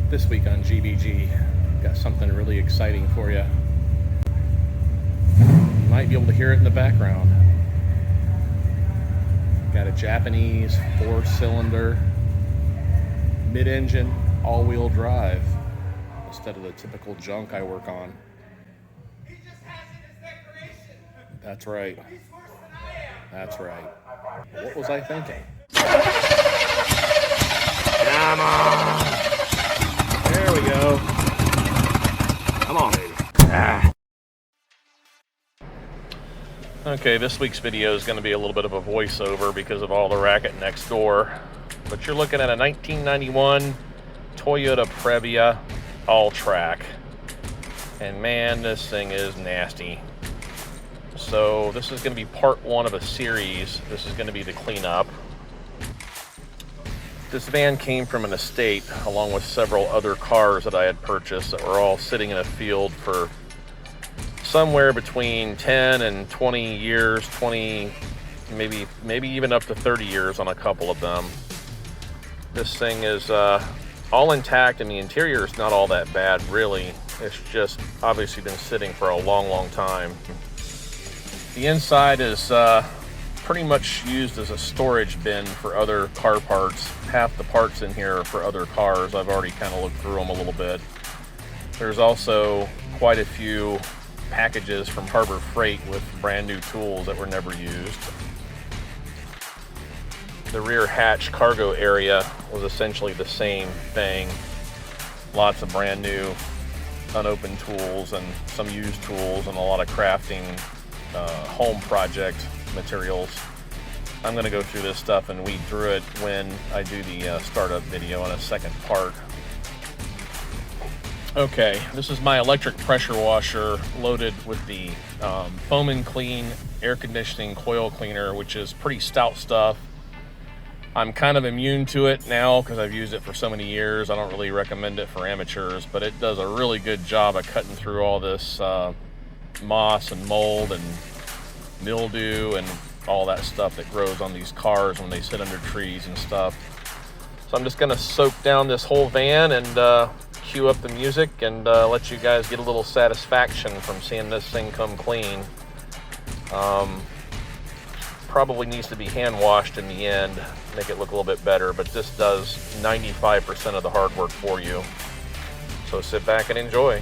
This week on GBG, got something really exciting for you. You might be able to hear it in the background. Got a Japanese 4-cylinder, mid-engine, all-wheel drive, instead of the typical junk I work on. He just has it as decoration. That's right. He's worse than I am. That's right. What was I thinking? Come on. There we go. Come on, baby. Okay, this week's video is going to be a little bit of a voiceover because of all the racket next door. But you're looking at a 1991 Toyota Previa Alltrac. And man, this thing is nasty. So this is going to be part one of a series. This is going to be the cleanup. This van came from an estate along with several other cars that I had purchased that were all sitting in a field for somewhere between 10 and 20 years, 20, maybe even up to 30 years on a couple of them. This thing is all intact and the interior is not all that bad, really. It's just obviously been sitting for a long time. The inside is pretty much used as a storage bin for other car parts. Half the parts in here are for other cars. I've already kind of looked through them a little bit. There's also quite a few packages from Harbor Freight with brand new tools that were never used. The rear hatch cargo area was essentially the same thing. Lots of brand new unopened tools and some used tools and a lot of crafting home project materials. I'm going to go through this stuff and weed through it when I do the startup video in a second part. Okay, this is my electric pressure washer loaded with the Foam and Clean air conditioning coil cleaner, which is pretty stout stuff. I'm kind of immune to it now because I've used it for so many years. I don't really recommend it for amateurs, but it does a really good job of cutting through all this moss and mold and mildew and all that stuff that grows on these cars when they sit under trees and stuff. So I'm just going to soak down this whole van and cue up the music and let you guys get a little satisfaction from seeing this thing come clean. Probably needs to be hand washed in the end, make it look a little bit better, but this does 95% of the hard work for you. So sit back and enjoy.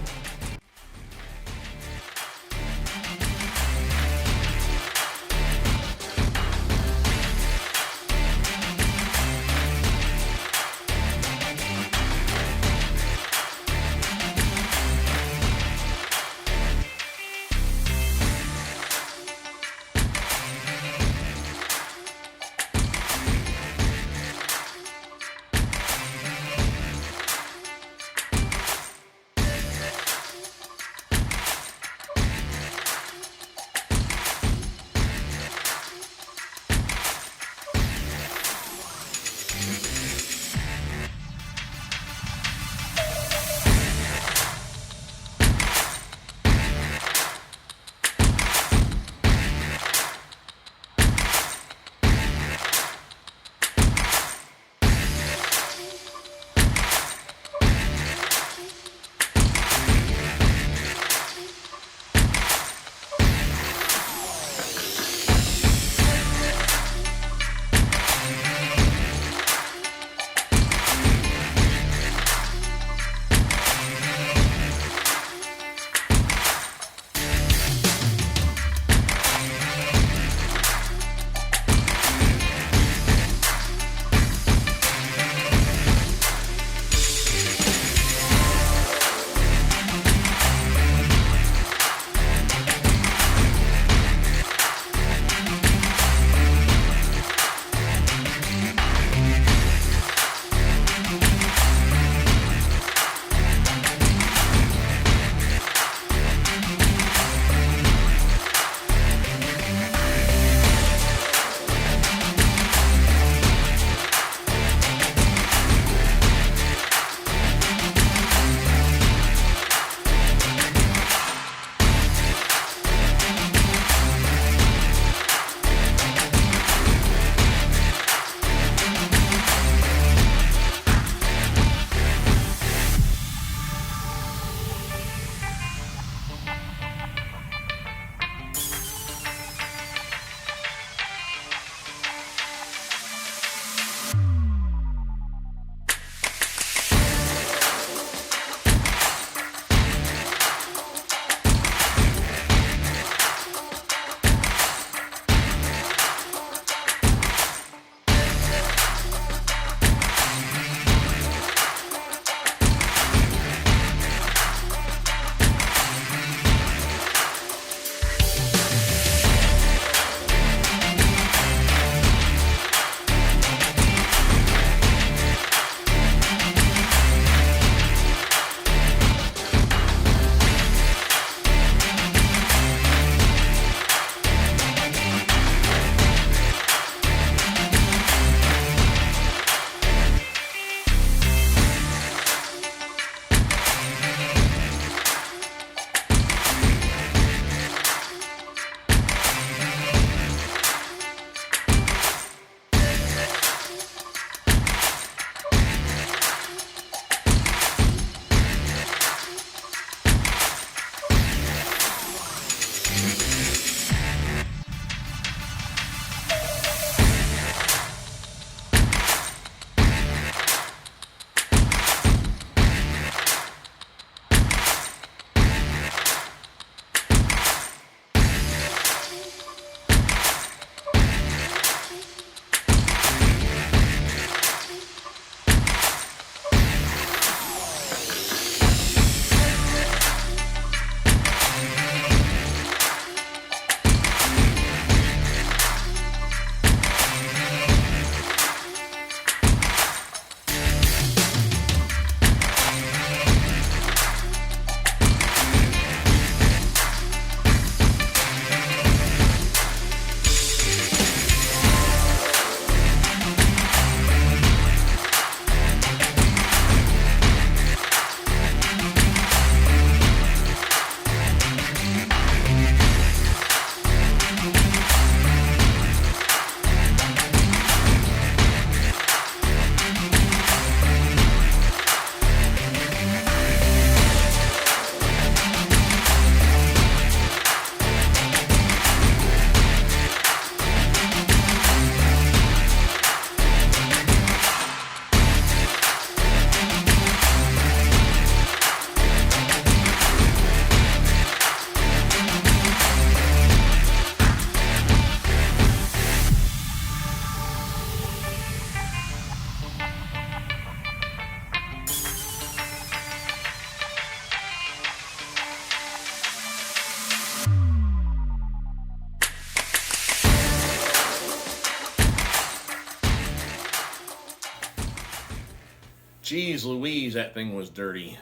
Geez Louise, that thing was dirty.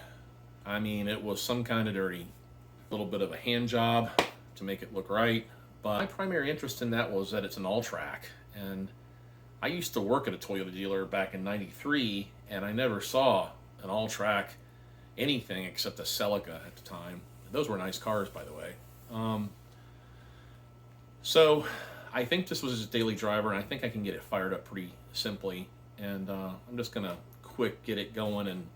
I mean, it was some kind of dirty. A little bit of a hand job to make it look right. But my primary interest in that was that it's an Alltrac. And I used to work at a Toyota dealer back in '93, and I never saw an Alltrac anything except a Celica at the time. Those were nice cars, by the way. So I think this was his daily driver, and I think I can get it fired up pretty simply. And I'm just going to quick get it going and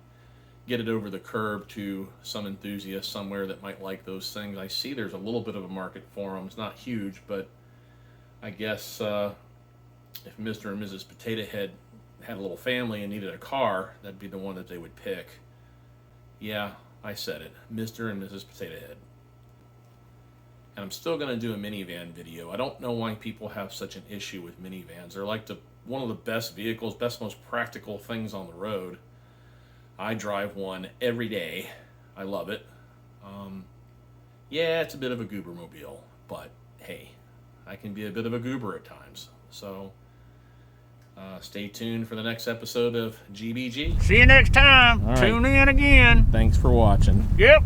get it over the curb to some enthusiast somewhere that might like those things. I see there's a little bit of a market for them. It's not huge, but I guess if Mr. and Mrs. Potato Head had a little family and needed a car, that'd be the one that they would pick. Yeah, I said it. Mr. and Mrs. Potato Head. And I'm still going to do a minivan video. I don't know why people have such an issue with minivans. They're like one of the best vehicles, most practical things on the road. I drive one every day. I love it. Yeah, it's a bit of a goobermobile, but hey, I can be a bit of a goober at times. So stay tuned for the next episode of GBG. See you next time. All right. Tune in again. Thanks for watching. Yep.